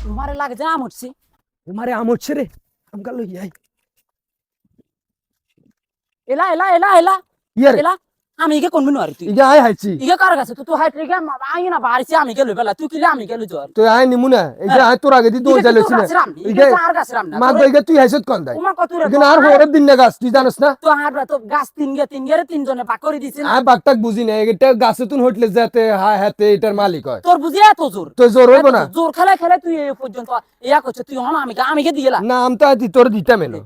তোমারে লাগে যে আম উঠছি তোমারে আম হচ্ছে রে আমকা লই আই এলা এলা এলা এলা ইয়ারে এলা আমি ইগে কোন মিনু আর তুই ইগা আই হাইছি ইগে কার কাছে তুই হাইট রেগে আই না বাড়িছে আমি গেল বেলা তুই কিলে আমি গেল জোর তুই আই নিমুনা ইগা আই তোর আগে দি দই জ্বালাইছি না ইগে আর গাছ রাম না মা দইগা তুই হাইছত কোন দাই তোমার কত রে ইগা আর হরে দিন না গাছ তুই জানিস না তো আর তো গাছ তিন গে তিন জনে পাক করে দিছিস না আই বাগটাক বুঝি না এটা গাছে তুন হটলে যেতে হ্যাঁ হাতে এটার মালিক হয় তোর বুঝি এত জোর তুই জোর হইব না জোর খেলে খেলে তুই এই পর্যন্ত ইয়া করছিস তুই হন আমি গে দিয়েলা না আম তো আদি তোর দিতাম এনো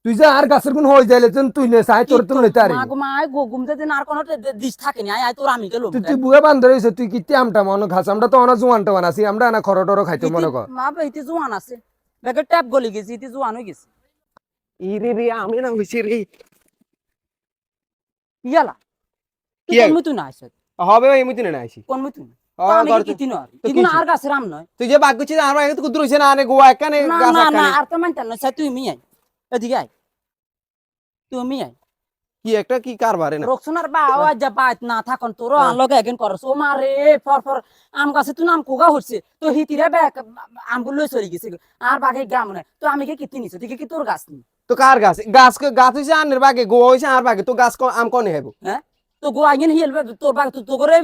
তুই যে আর গাছের কোন হই যাইলে তুই নে চাই তোর তুই লইতে আরি মা ঘুমতে দিন আর কোন দিস থাকে না আই তোর আমি গেল তুই বুয়ে বান্ধ রইছ তুই কিতে আমটা মনে খাস আমরা তো অনা জুয়ানটা বানাছি আমরা না খরটর খাইতে মনে কর মা বেইতে জোয়ান আছে বেগে ট্যাপ গলি গেছি ইতি জোয়ান হই গেছে ইরে রে আমি না হইছি রে ইয়ালা কি তুই কোন মিতু না আইছ হবে ভাই এমনি না আইছি কোন মিতু ও, আমি করতে- কি তিন আর তো ইগুন কিসে? আর গাছ রাম নয় তুই যে বাগ করছিস আমার আগে তো কুদুর হইছে না আনে গোয়া একানে না গাছ না না একানে আর তো মানতেন না তুই মি আই এদিকে আই তুমি আই কি একটা কি কারবারে না রক্সনার বা আওয়াজ যা পাইত না থাকন তোর আনলগে এগেন করস ও মারে ফর আম গাছে তুই নাম কোগা হচ্ছে তো হিতিরে ব্যাক আমগুলো লই চলে গেছে আর বাগে গাম না তো আমি কি কিতি নিছ তুই কি তোর গাছ নি তো কার গাছ গাছ গাছ হইছে আনের বাগে গোয়া হইছে আর বাগে তো গাছ আম কোনে হেবো হ্যাঁ তো গো আইন হিলবে তোর বাগ তো করে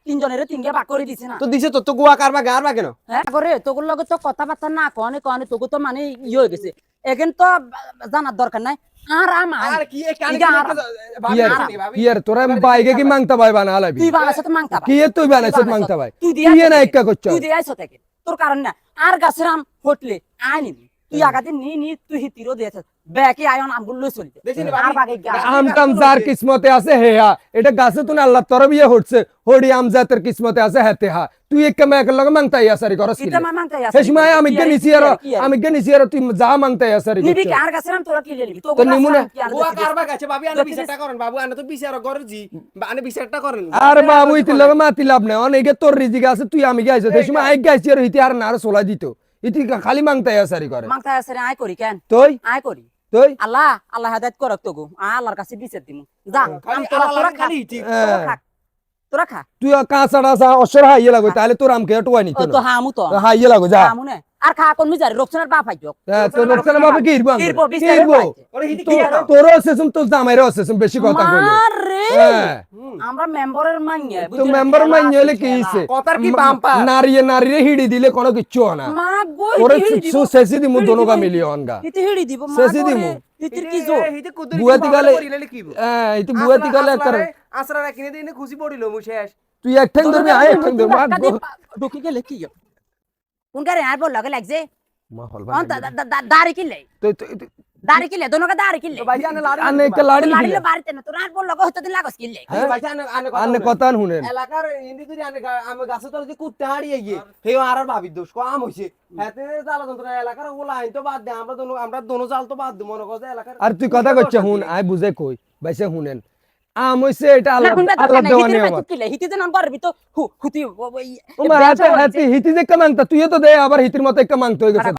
তিন জনের তিন গে বাগ করে দিছ না তো দিছে তো গোয়া কার বাগে আর বাগে না হ্যাঁ করে তোগুর লগে তো কথাবার্তা না কনে কনে তোগো তো মানে ইয়ে হয়ে গেছে এগেন তো জানার দরকার নাই আর আর কি এ কানে ইগা আর- ইয়ার তোরা বাইকে কি মাংতা ভাই বানা লাবি তুই বানাইছ তো মাংতা কি তুই বানাইছ মাংতা ভাই তুই তুই না একটা করছ তুই দিয়ে আইছ থেকে তোর কারণ না আর গাছের আম হটলে আয় নিবি তুই আগাতে নি তুই হিতিরও দিয়েছ ব্যাকে আয়ন আমগুলো লই চলি দেখছি নি আর বাবি, বাগে গাছ আম কাম যার কিসমতে আছে হে হা এটা গাছে তুন আল্লাহ তোর বিয়ে হচ্ছে হড়ি আম জাতের কিসমতে আছে হেতে হা তুই এক কাম এক লগে মাংতাই আসারি করস কি এটা মাংতা আছে হে সময় আমি কে নিছি আর তুই যা মাংতাই আসারি নিবি কি আর গাছের আম তোরা কি নিবি তো তো নিমু না। গোয়া কার বাগে আছে বাবি আনে বিচারটা করেন বাবু আনে তো বিচার করে জি আনে বিচারটা করেন আরে বাবু ইতি লগে মাতি লাভ নাই অনেকে তোর রিজিক আছে তুই আমি গাইছ হে সময় আই গাইছি আর ইতি আর না আর সোলা দিত ইতি খালি মাংতাই আসারি করে মাংতা আছে আয় করি কেন তুই আয় করি তুই আল্লাহ হেদায়েত করক তোগো আল্লাহর কাছে বিচার দিমু যা আম তোরা তোরা খা তোরা খা তুই কাঁচা টাচা অসর হাইয়ে লাগো তাহলে তোর আমকে টুয়াই নিত ও তো হামু তো হাইয়ে লাগো যা হামু না আর খা কোন মিজারে রক্সনার বাপ আইজো তোর লোকসান ভাবে কি ইরবাং কিরবো, কি বিস্তারে ইরবো পাইছে। ওরে হিতি কি আর তোর অসেসম তোর জামাইরে অসেসম বেশি কথা কইলে মারে হ্যাঁ আমরা মেম্বারের মাইয়া তো মেম্বার মাইনে হলে কি হইছে কথার কি বাম্পা নারীরে হিড়ি দিলে কোনো কিচ্ছু হয় না মা গো ওরে সু শেষি দিমু দোনো গা মিলিয়ন গা ইতি হিড়ি দিব মা শেষই গো দিমু। রে ইতির কি জোর হিতি কুদুর বুয়াতি গালে কি হ্যাঁ এই তো বুয়াতি গালে কর আসরা কিনে দিনে খুশি পড়িল মু শেষ তুই এক ঠ্যাং ধরবি আই এক ঠ্যাং ধরবি মা গো ঢুকি গেলে কি কোন গারে আর বল লাগে লাগছে মা হল অন দাড়ি কিলে তো দাড়ি কিলে দোনো কা দাড়ি কিলে তো ভাই আনে লাড়ি আনে কে লাড়ি লাড়িলে লিখি বাড়িতে না তোর আর বল লাগে হয়তো দিন লাগস কিলে ভাই আনে আনে আনে কথা শুনেন এলাকার হিন্দি করে আনে আমি গাছে তলে যে কুত্তে হারিয়ে গিয়ে হে আর ভাবির দোষ কম হইছে হাতে জ্বালা যন্ত্রণা এলাকার ওলা আইন তো বাদ দে আমরা দোনো জাল তো বাদ দে মনে করছে এলাকার আর তুই কথা কইছ হুন আই বুঝে কই বাইসে শুনেন আম হইছে এটা না আল্লাহ কোন বেটা আল্লাহ না দেওয়া হিতির নিয়ম পাইতে কিলে হিতি দেন করবি তো হুতি ও মা হাতে হাতে হিতি যে কামাংতা তুইও তো দে আবার হিতির মতো একটা মাংতা হয়ে গেছে